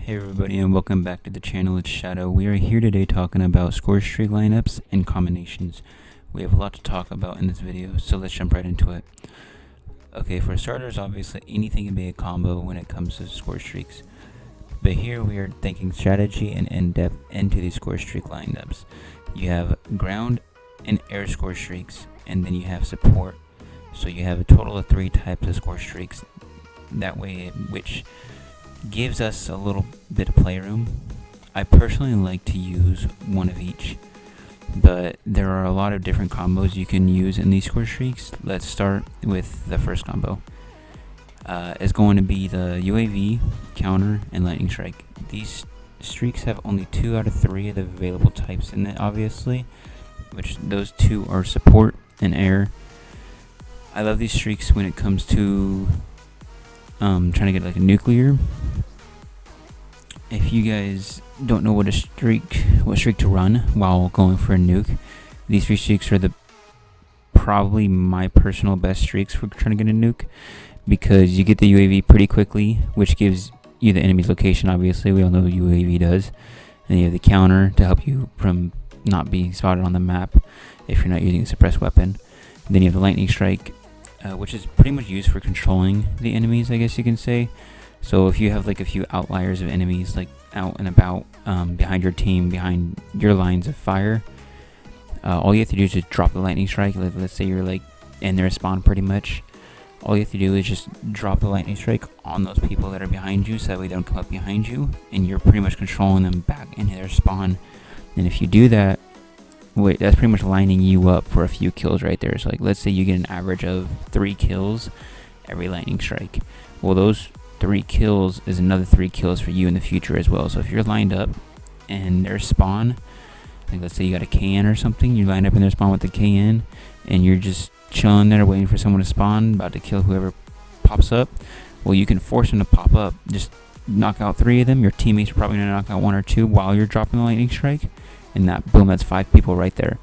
Hey everybody, and welcome back to the channel. It's Shadow. We are here today talking about Scorestreak lineups and combinations. We have a lot to talk about in this video, so let's jump right into it. Okay, for starters, obviously anything can be a combo when it comes to Scorestreaks, but here we are thinking strategy and in-depth into these Scorestreak lineups. You have ground and air Scorestreaks, and then you have support. So you have a total of 3 types of Scorestreaks. That way, which gives us a little bit of playroom. I personally like to use one of each, but there are a lot of different combos you can use in these Scorestreaks. Let's start with the first combo. It's going to be the UAV, counter, and lightning strike. These streaks have only 2 out of 3 of the available types in it, obviously, which those 2 are support and air. I love these streaks when it comes to trying to get like a nuclear. If you guys don't know what streak to run while going for a nuke, these 3 streaks are probably my personal best streaks for trying to get a nuke, because you get the UAV pretty quickly, which gives you the enemy's location. Obviously, we all know UAV does, and you have the counter to help you from not being spotted on the map if you're not using a suppressed weapon. And then you have the lightning strike, which is pretty much used for controlling the enemies, I guess you can say. So if you have like a few outliers of enemies like out and about behind your team, behind your lines of fire, all you have to do is just drop the lightning strike. Let's say you're like in their spawn pretty much. All you have to do is just drop the lightning strike on those people that are behind you, so that way they don't come up behind you, and you're pretty much controlling them back into their spawn. And if you do that, that's pretty much lining you up for a few kills right there. So like, let's say you get an average of 3 kills every lightning strike. Well, those 3 kills is another 3 kills for you in the future as well. So if you're lined up in their spawn, like let's say you got a KN or something, you line up in their spawn with the KN, and you're just chilling there waiting for someone to spawn, about to kill whoever pops up. Well, you can force them to pop up, just knock out 3 of them. Your teammates are probably going to knock out 1 or 2 while you're dropping the lightning strike, and that, boom, that's 5 people right there.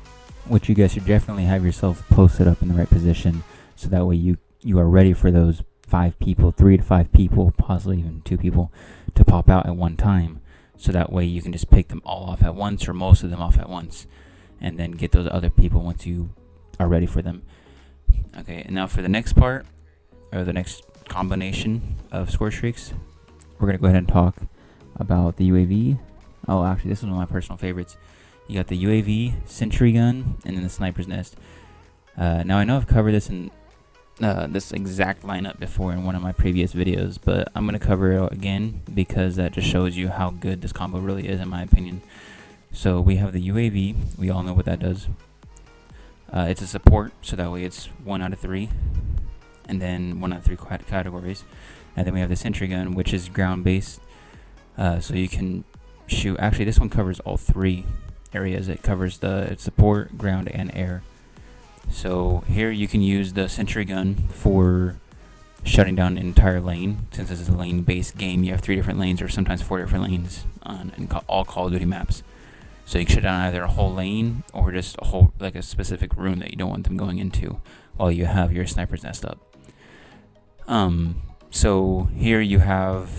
Which you guys should definitely have yourself posted up in the right position, so that way you are ready for those 5 people, 3 to 5 people, possibly even 2 people, to pop out at one time. So that way you can just pick them all off at once, or most of them off at once, and then get those other people once you are ready for them. Okay, and now for the next part, or the next combination of Scorestreaks, we're going to go ahead and talk about the UAV. Oh, actually, this is one of my personal favorites. You got the UAV, sentry gun, and then the sniper's nest. Now I know I've covered this in this exact lineup before in one of my previous videos, but I'm going to cover it again because that just shows you how good this combo really is, in my opinion. So we have the UAV. We all know what that does. It's a support, so that way it's 1 out of 3, and then 1 out of 3 categories. And then we have the sentry gun, which is ground based, so you can shoot. Actually, this one covers all 3 areas. It covers the support, ground, and air. So here you can use the sentry gun for shutting down an entire lane. Since this is a lane based game, you have 3 different lanes, or sometimes 4 different lanes on all Call of Duty maps. So you can shut down either a whole lane or just a whole, like a specific room that you don't want them going into while you have your sniper's nest up. So here you have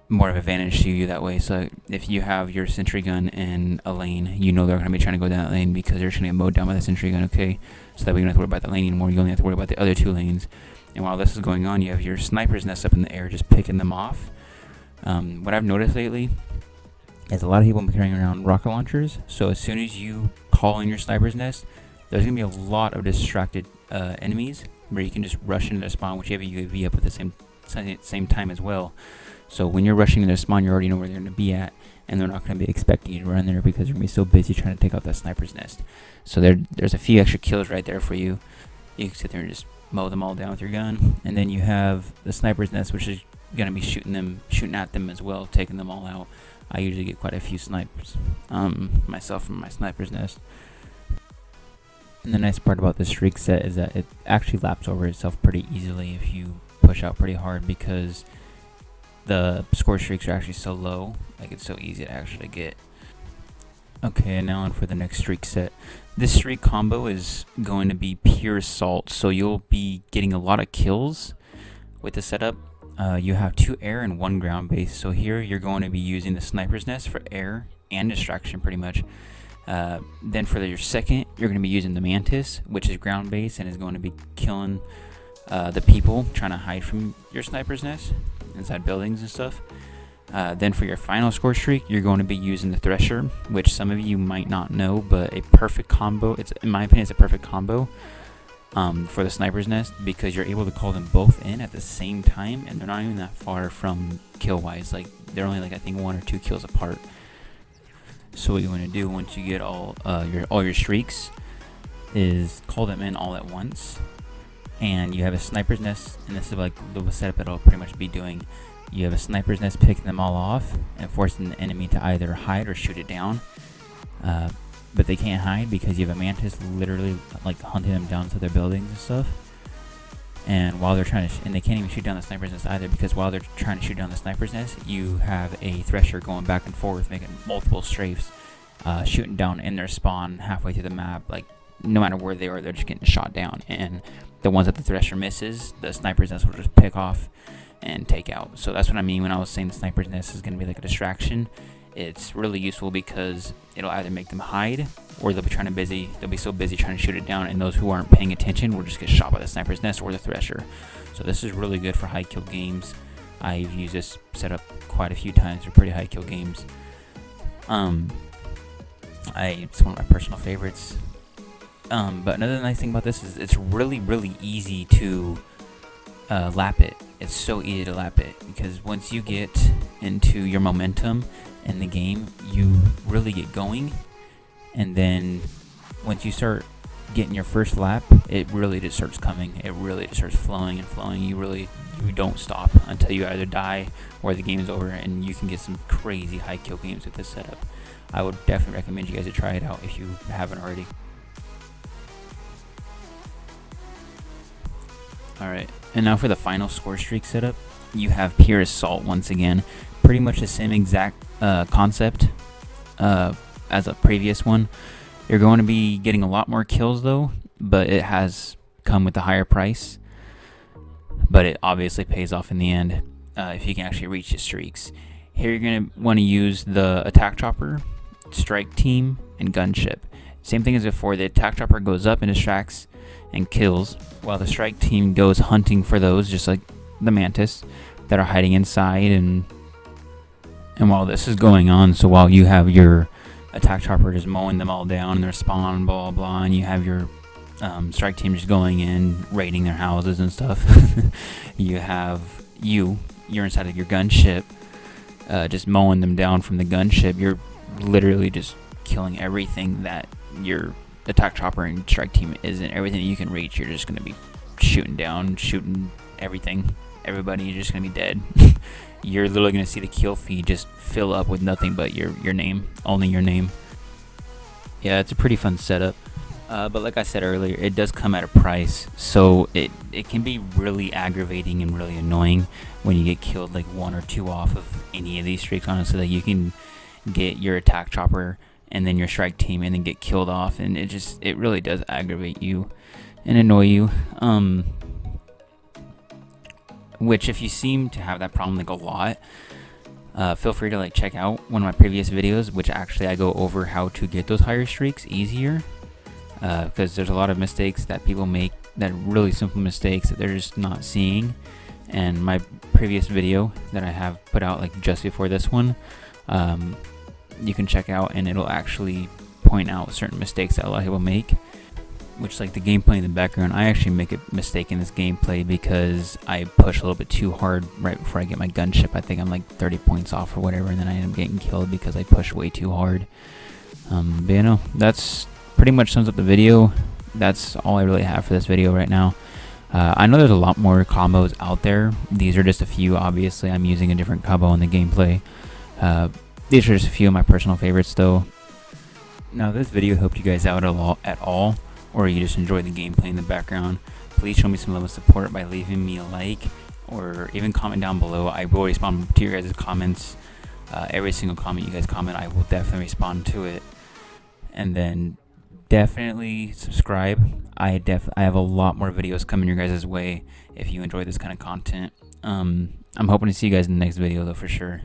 more of an advantage to you that way. So if you have your sentry gun in a lane, you know they're going to be trying to go down that lane because they're just going to get mowed down by the sentry gun, okay? So that way you don't have to worry about that lane anymore. You only have to worry about the other 2 lanes. And while this is going on, you have your sniper's nest up in the air just picking them off. What I've noticed lately is a lot of people carrying around rocket launchers. So as soon as you call in your sniper's nest, there's going to be a lot of distracted enemies where you can just rush into their spawn, which you have a UAV up at the same time as well. So when you're rushing into their spawn, you already know where they're going to be at, and they're not going to be expecting you to run there because you're going to be so busy trying to take out that sniper's nest. So there's a few extra kills right there for you. You can sit there and just mow them all down with your gun. And then you have the sniper's nest, which is going to be shooting at them as well, taking them all out. I usually get quite a few snipers myself from my sniper's nest. And the nice part about this streak set is that it actually laps over itself pretty easily if you push out pretty hard, because the score streaks are actually so low, like it's so easy to actually get. Okay, and now on for the next streak set. This streak combo is going to be pure assault, so you'll be getting a lot of kills with the setup, you have 2 air and 1 ground base. So here you're going to be using the sniper's nest for air and distraction pretty much. Then for your second, you're going to be using the mantis, which is ground base and is going to be killing the people trying to hide from your sniper's nest inside buildings and stuff. Then for your final score streak, you're going to be using the thresher, which some of you might not know, but a perfect combo. It's, in my opinion, it's a perfect combo for the sniper's nest, because you're able to call them both in at the same time, and they're not even that far from kill wise. Like, they're only like, I think 1 or 2 kills apart. So what you want to do once you get all your streaks is call them in all at once, and you have a sniper's nest, and this is like the setup that I'll pretty much be doing. You have a sniper's nest picking them all off and forcing the enemy to either hide or shoot it down. But they can't hide because you have a mantis literally like hunting them down to their buildings and stuff. And while they're trying to, and they can't even shoot down the sniper's nest either, because while they're trying to shoot down the sniper's nest, you have a thresher going back and forth, making multiple strafes, shooting down in their spawn halfway through the map. Like, no matter where they are, they're just getting shot down. And the ones that the thresher misses, the sniper's nest will just pick off and take out. So that's what I mean when I was saying the sniper's nest is going to be like a distraction. It's really useful because it'll either make them hide, or they'll be so busy trying to shoot it down, and those who aren't paying attention will just get shot by the sniper's nest or the thresher. So this is really good for high kill games. I've used this setup quite a few times for pretty high kill games. It's one of my personal favorites. But another nice thing about this is it's really easy to lap it. It's so easy to lap it, because once you get into your momentum in the game, you really get going, and then once you start getting your first lap, it really just starts coming. It really just starts flowing and flowing. You don't stop until you either die or the game is over, and you can get some crazy high kill games with this setup. I would definitely recommend you guys to try it out if you haven't already. Alright, and now for the final score streak setup, you have pure assault once again. Pretty much the same exact concept as a previous one. You're going to be getting a lot more kills though, but it has come with a higher price. But it obviously pays off in the end if you can actually reach your streaks. Here you're going to want to use the attack chopper, strike team, and gunship. Same thing as before, the attack chopper goes up and distracts and kills, while the strike team goes hunting for those, just like the mantis, that are hiding inside. And while this is going on, so while you have your attack chopper just mowing them all down in their spawn, blah blah, and you have your strike team just going in, raiding their houses and stuff, you're inside of your gunship, just mowing them down from the gunship. You're literally just killing everything that your attack chopper and strike team isn't. Everything you can reach, you're just going to be shooting down, shooting everything, everybody. You're just going to be dead. You're literally going to see the kill feed just fill up with nothing but your name, only your name. Yeah, it's a pretty fun setup. But like I said earlier, it does come at a price, so it can be really aggravating and really annoying when you get killed like 1 or 2 off of any of these streaks, honestly. Like, you can get your attack chopper and then your strike team and then get killed off, and it really does aggravate you and annoy you. Which, if you seem to have that problem like a lot, feel free to like check out one of my previous videos, which actually I go over how to get those higher streaks easier, because there's a lot of mistakes that people make, that are really simple mistakes that they're just not seeing. And my previous video that I have put out like just before this one, you can check out, and it'll actually point out certain mistakes that a lot of people make, which, like the gameplay in the background, I actually make a mistake in this gameplay because I push a little bit too hard right before I get my gunship. I think I'm like 30 points off or whatever, and then I end up getting killed because I push way too hard. But you know, that's pretty much sums up the video. That's all I really have for this video right now. I know there's a lot more combos out there. These are just a few. Obviously, I'm using a different combo in the gameplay. These are just a few of my personal favorites though. Now, if this video helped you guys out at all, or you just enjoyed the gameplay in the background, please show me some love and support by leaving me a like, or even comment down below. I will respond to your guys' comments. Every single comment you guys comment, I will definitely respond to it. And then definitely subscribe. I have a lot more videos coming your guys' way if you enjoy this kind of content. I'm hoping to see you guys in the next video though, for sure.